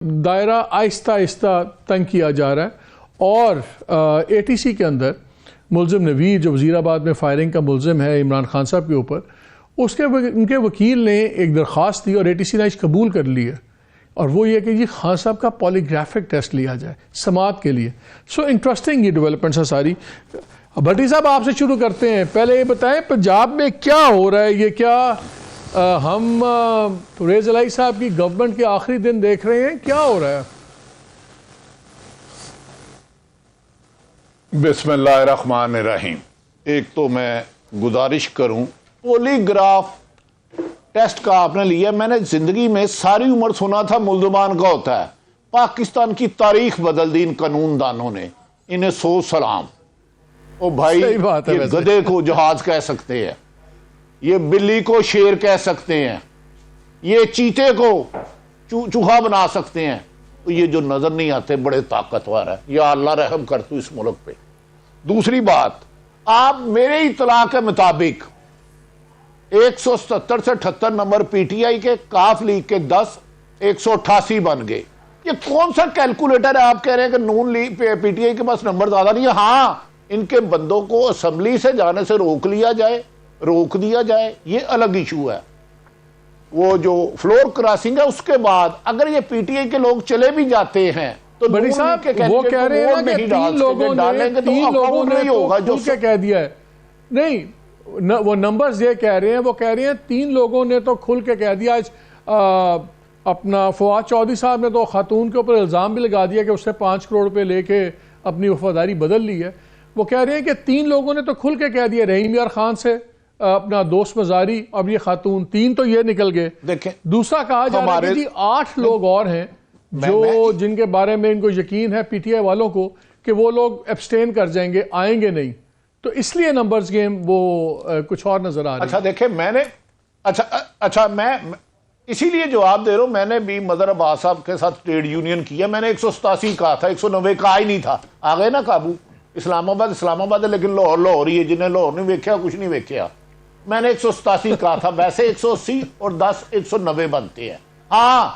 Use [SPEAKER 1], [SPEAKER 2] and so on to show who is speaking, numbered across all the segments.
[SPEAKER 1] دائرہ آہستہ آہستہ تنگ کیا جا رہا ہے اور اے ٹی سی کے اندر ملزم نوید جو وزیر آباد میں فائرنگ کا ملزم ہے عمران خان صاحب کے اوپر، ان کے وکیل نے ایک درخواست دی اور اے ٹی سی نے آج قبول کر لی ہے، اور وہ یہ کہ یہ خان صاحب کا پولیگرافک ٹیسٹ لیا جائے سماعت کے لیے۔ سو انٹرسٹنگ یہ ڈیولپمنٹس ہیں ساری۔ بھٹی صاحب آپ سے شروع کرتے ہیں، پہلے یہ بتائیں پنجاب میں کیا ہو رہا ہے؟ یہ کیا ہم پرویز الہی صاحب کی گورنمنٹ کے آخری دن دیکھ رہے ہیں؟ کیا ہو رہا ہے؟
[SPEAKER 2] بسم اللہ الرحمن الرحیم۔ ایک تو میں گزارش کروں، پولی گراف ٹیسٹ کا آپ نے لیا، میں نے زندگی میں ساری عمر سنا تھا ملزمان کا ہوتا ہے، پاکستان کی تاریخ بدل دی ان قانون دانوں نے، انہیں سو سلام۔ او بھائی، یہ گدھے کو جہاز کہہ سکتے ہیں، یہ بلی کو شیر کہہ سکتے ہیں، یہ چیتے کو چوہا بنا سکتے ہیں، تو یہ جو نظر نہیں آتے بڑے طاقتور ہے۔ یا اللہ رحم کر تو اس ملک پہ۔ دوسری بات، آپ میرے اطلاع کے مطابق 177 سے 78 نمبر پی ٹی آئی کے، کاف لیگ کے 10 188 بن گئے۔ یہ کون سا کیلکولیٹر ہے؟ آپ کہہ رہے ہیں کہ نون لیگ پی ٹی آئی کے پاس نمبر زیادہ نہیں ہے۔ ہاں، ان کے بندوں کو اسمبلی سے جانے سے روک دیا جائے، یہ الگ ایشو ہے۔ وہ جو فلور کراسنگ ہے اس کے بعد اگر یہ پی ٹی آئی کے لوگ چلے بھی جاتے ہیں تو
[SPEAKER 1] بڑی صاحب وہ کہہ رہے ہیں کہ تین لوگوں نے تو کھل کے کہہ دیا ہے، نہیں وہ نمبرز یہ کہہ رہے ہیں، وہ کہہ رہے ہیں 3 لوگوں نے تو کھل کے کہہ دیا۔ آج اپنا فواد چودھری صاحب نے تو خاتون کے اوپر الزام بھی لگا دیا کہ اس سے 5 کروڑ روپے لے کے اپنی وفاداری بدل لی ہے۔ وہ کہہ رہے ہیں کہ 3 لوگوں نے تو کھل کے کہہ دیا، رحیم یار خان سے اپنا دوست مزاری اور یہ خاتون، 3 تو یہ نکل گئے۔
[SPEAKER 2] دیکھیں،
[SPEAKER 1] دوسرا کہا جا رہا ہے کہ جی 8 لوگ اور ہیں جو جن کے بارے میں ان کو یقین ہے پی ٹی آئی والوں کو کہ وہ لوگ ایبسٹین کر جائیں گے، آئیں گے نہیں، تو اس لیے نمبرز گیم وہ کچھ اور نظر آ رہے ہیں۔
[SPEAKER 2] اچھا دیکھیں، میں نے میں اسی لیے جواب دے رہا ہوں، میں نے بھی مدر عباس صاحب کے ساتھ ٹریڈ یونین کیا، میں نے 187 کہا تھا، 190 کہا ہی نہیں تھا، آ گئے نا قابو۔ اسلام آباد ہے لیکن لاہور ہی ہے، جنہیں لاہور نہیں ویکھیا کچھ نہیں ویکھیا۔ میں نے 187 کہا تھا، ویسے 180 اور 10 190 بنتے ہیں۔ ہاں،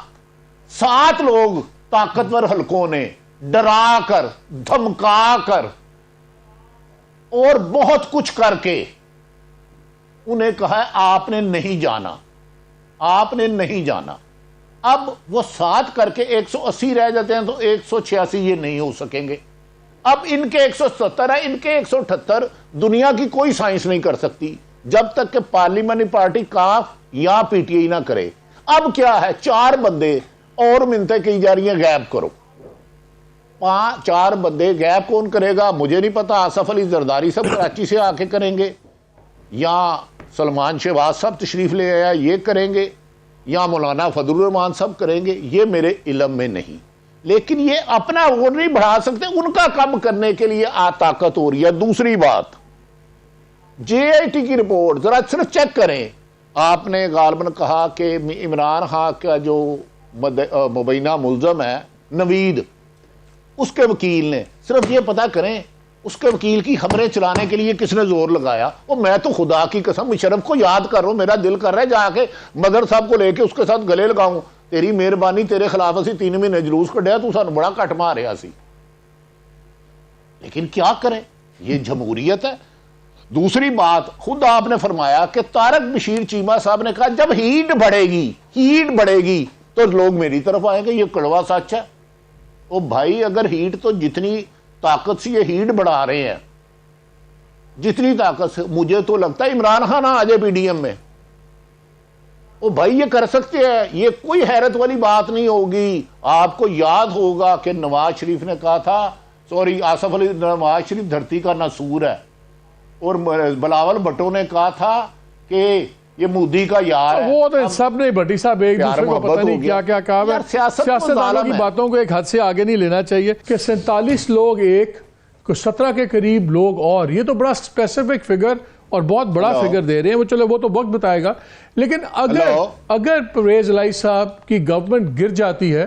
[SPEAKER 2] 7 لوگ طاقتور حلقوں نے ڈرا کر، دھمکا کر اور بہت کچھ کر کے انہیں کہا ہے آپ نے نہیں جانا، آپ نے نہیں جانا۔ اب وہ 7 کر کے 180 رہ جاتے ہیں تو 186 یہ نہیں ہو سکیں گے۔ اب ان کے 170 ہے، ان کے 178 دنیا کی کوئی سائنس نہیں کر سکتی جب تک کہ پارلیمانی پارٹی کاف یا پی ٹی آئی نہ کرے۔ اب کیا ہے، 4 بندے اور منتیں کی جا رہی ہیں غائب کرو۔ 4 بندے غائب کون کرے گا مجھے نہیں پتا، آصف علی زرداری صاحب کراچی سے آ کے کریں گے، یا سلمان شہباز صاحب تشریف لے آیا یہ کریں گے، یا مولانا فضل الرحمان صاحب کریں گے، یہ میرے علم میں نہیں۔ لیکن یہ اپنا ووٹ نہیں بڑھا سکتے، ان کا کم کرنے کے لیے طاقت ہو رہی ہے۔ دوسری بات، جے آئی ٹی کی رپورٹ ذرا صرف چیک کریں۔ آپ نے غالباً کہا کہ عمران خان کا جو مبینہ ملزم ہے نوید، اس کے وکیل نے، صرف یہ پتہ کریں اس کے وکیل کی خبریں چلانے کے لیے کس نے زور لگایا۔ وہ میں تو خدا کی قسم مشرف کو یاد کر رہا ہوں، میرا دل کر رہا ہے جا کے مدر صاحب کو لے کے اس کے ساتھ گلے لگاؤں، تیری مہربانی تیرے خلاف اسی 3 مہینے جلوس کڈیا، تو سانو بڑا کٹ ماریا سی۔ لیکن کیا کریں، یہ جمہوریت ہے۔ دوسری بات، خود آپ نے فرمایا کہ طارق بشیر چیمہ صاحب نے کہا جب ہیٹ بڑھے گی تو لوگ میری طرف آئیں گے، یہ کڑوا سچ ہے۔ او بھائی، اگر ہیٹ تو جتنی طاقت سے یہ ہیٹ بڑھا رہے ہیں، جتنی طاقت سے، مجھے تو لگتا ہے عمران خان آ جائے پی ڈی ایم میں، او بھائی یہ کر سکتے ہیں، یہ کوئی حیرت والی بات نہیں ہوگی۔ آپ کو یاد ہوگا کہ نواز شریف نے کہا تھا، آصف علی نواز شریف دھرتی کا ناسور ہے، اور بلاول بھٹو نے کہا تھا کہ یہ مودی کا یار ہے۔
[SPEAKER 1] وہ تو سب نے بھٹی صاحب ایک دوسرے کو پتہ نہیں کیا کیا کہا ہے۔ سیاستدانوں کی باتوں کو ایک حد سے آگے نہیں لینا چاہیے کہ 47 لوگ ایک کو 17 کے قریب لوگ، اور یہ تو بڑا اسپیسیفک فگر اور بہت بڑا فگر دے رہے ہیں وہ، چلو وہ تو وقت بتائے گا۔ لیکن اگر پرویز الہی صاحب کی گورنمنٹ گر جاتی ہے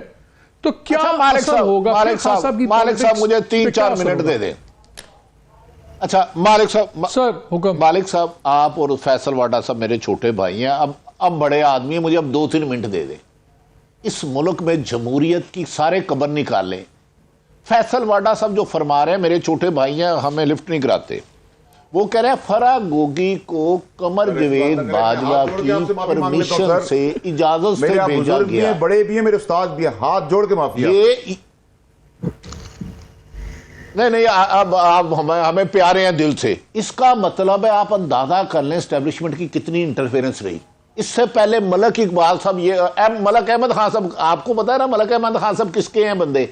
[SPEAKER 1] تو کیا اثر ہوگا؟
[SPEAKER 2] مالک صاحب مجھے 3-4 منٹ دے دیں۔ اچھا مالک صاحب،
[SPEAKER 1] سر حکم۔
[SPEAKER 2] مالک صاحب، آپ اور فیصل واڈا صاحب میرے چھوٹے بھائی ہیں، اب بڑے آدمی ہیں، مجھے اب 2-3 منٹ دے دیں۔ اس ملک میں جمہوریت کی سارے قبر نکالیں. فیصل واڈا صاحب جو فرما رہے ہیں, میرے چھوٹے بھائی ہیں, ہمیں لفٹ نہیں کراتے, وہ کہہ رہے ہیں فرا گوگی کو قمر جاوید باجوہ کی پرمیشن سے, اجازت سے بھیجا گیا.
[SPEAKER 3] بڑے بھی ہیں, میرے استاد بھی ہیں, ہاتھ جوڑ کے معافی.
[SPEAKER 2] نہیں اب آپ ہمیں پیارے ہیں دل سے. اس کا مطلب ہے آپ اندازہ کر لیں اسٹیبلشمنٹ کی کتنی انٹرفیرنس رہی. اس سے پہلے ملک اقبال صاحب, یہ ملک احمد خان صاحب, آپ کو پتا ہے نا ملک احمد خان صاحب کس کے ہیں بندے,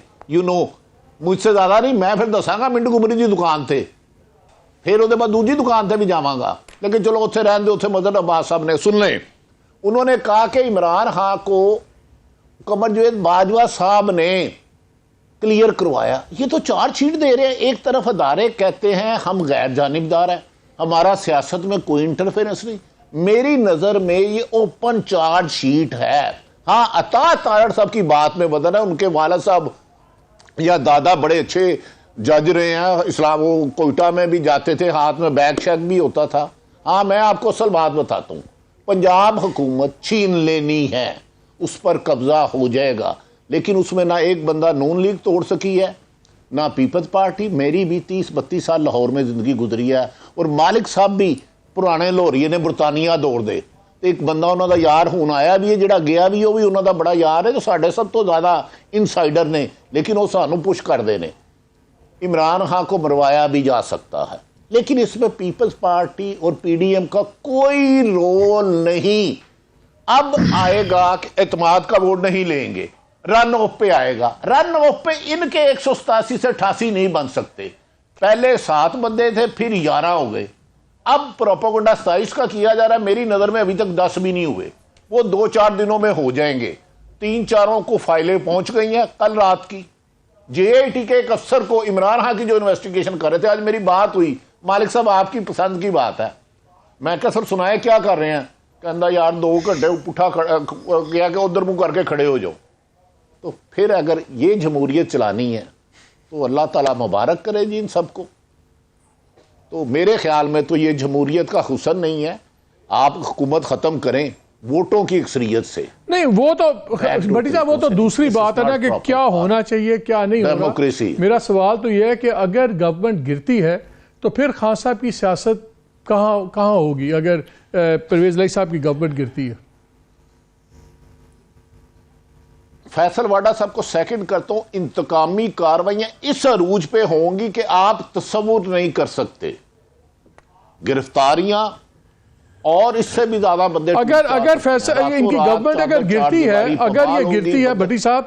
[SPEAKER 2] مجھ سے زیادہ نہیں, میں پھر دساں گا منٹ گمری دی دکان تھے, پھر وہ بعد دوسری دکان تھے بھی جاواں گا, لیکن چلو اتنے رہن دے. اتنے مظہر عباس صاحب نے, سن لیں, انہوں نے کہا کہ عمران خان کو قمر جاوید باجوہ صاحب نے کلیئر کروایا. یہ تو چارج شیٹ دے رہے ہیں. ایک طرف ادارے کہتے ہیں ہم غیر جانبدار ہیں, ہمارا سیاست میں کوئی انٹرفیرنس نہیں. میری نظر میں یہ اوپن چارج شیٹ ہے. ہاں عطا تارڑ صاحب کی بات میں بدل ہے, ان کے والد صاحب یا دادا بڑے اچھے جج رہے ہیں, اسلام وہ کوئٹہ میں بھی جاتے تھے, ہاتھ میں بیگ شیگ بھی ہوتا تھا. ہاں میں آپ کو اصل بات بتاتا ہوں, پنجاب حکومت چھین لینی ہے, اس پر قبضہ ہو جائے گا, لیکن اس میں نہ ایک بندہ نون لیگ توڑ سکی ہے, نہ پیپلز پارٹی. میری بھی 30-32 سال لاہور میں زندگی گزری ہے, اور مالک صاحب بھی پرانے لاہوریے نے برطانیہ دوڑ دے. ایک بندہ انہوں دا یار ہون آیا بھی ہے, جڑا گیا بھی, وہ بھی انہوں دا بڑا یار ہے, جو ساڑھے سب تو زیادہ انسائیڈر نے, لیکن وہ سانو پش کر دینے. عمران خان کو مروایا بھی جا سکتا ہے, لیکن اس میں پیپلز پارٹی اور پی ڈی ایم کا کوئی رول نہیں. اب آئے گا کہ اعتماد کا ووٹ نہیں لیں گے, رن آف پہ آئے گا. رن آف پہ ان کے 187 سے 88 نہیں بن سکتے. پہلے 7 بندے تھے, پھر 11 ہو گئے. اب پروپیگنڈا 27 کا کیا جا رہا ہے, میری نظر میں ابھی تک 10 بھی نہیں ہوئے, وہ 2-4 دنوں میں ہو جائیں گے. 3-4 کو فائلیں پہنچ گئی ہیں. کل رات کی جے آئی ٹی کے ایک افسر کو عمران خان کی جو انویسٹیگیشن کر رہے تھے, آج میری بات ہوئی, مالک صاحب آپ کی پسند کی بات ہے, میں کہا سر سنائے کیا کر رہے ہیں, کہندا یار 2 گھنٹے پٹھا گیا کہ ادھر منہ کر کے کھڑے ہو جاؤ. تو پھر اگر یہ جمہوریت چلانی ہے تو اللہ تعالیٰ مبارک کرے جی ان سب کو. تو میرے خیال میں تو یہ جمہوریت کا حسن نہیں ہے. آپ حکومت ختم کریں ووٹوں کی اکثریت سے.
[SPEAKER 1] نہیں وہ تو بھٹی صاحب وہ تو دوسری بات ہے نا کہ کیا ہونا چاہیے کیا نہیں ہونا.
[SPEAKER 2] ڈیموکریسی.
[SPEAKER 1] میرا سوال تو یہ ہے کہ اگر گورنمنٹ گرتی ہے تو پھر خان صاحب کی سیاست کہاں ہوگی اگر پرویز الہی صاحب کی گورنمنٹ گرتی ہے؟
[SPEAKER 2] فیصل واڈا صاحب کو سیکنڈ کرتا ہوں, انتقامی کاروائیاں اس عروج پہ ہوں گی کہ آپ تصور نہیں کر سکتے. گرفتاریاں اور اس سے بھی زیادہ بندے
[SPEAKER 1] اگر فیصل ان کی گورنمنٹ اگر گرتی ہے, اگر یہ گرتی ہے بھٹی صاحب,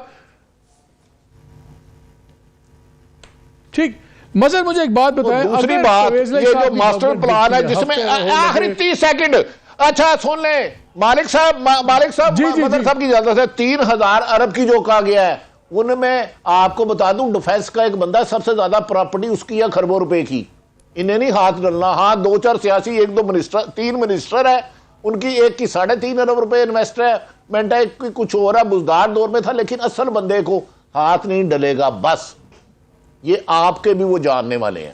[SPEAKER 1] ٹھیک مظہر مجھے ایک بات بتائیں.
[SPEAKER 2] دوسری بات یہ جو ماسٹر پلان ہے جس میں آخری 30 سیکنڈ, اچھا سن لیں مالک صاحب مظہر صاحب کی اجازت ہے, 3000 ارب کی جو کہا گیا ہے ان میں آپ کو بتا دوں ڈیفینس کا ایک بندہ سب سے زیادہ پراپرٹی اس کی ہے کھربوں روپے کی. انہیں نہیں ہاتھ ڈلنا. ہاں 2-4 سیاسی, 1-2 منسٹر, 3 منسٹر ہے, ان کی ایک کی 3.5 ارب روپے انویسٹمنٹ ہے, ایک کی کچھ اور ہے, بزدار دور میں تھا, لیکن اصل بندے کو ہاتھ نہیں ڈلے گا. بس یہ آپ کے بھی وہ جاننے والے ہیں.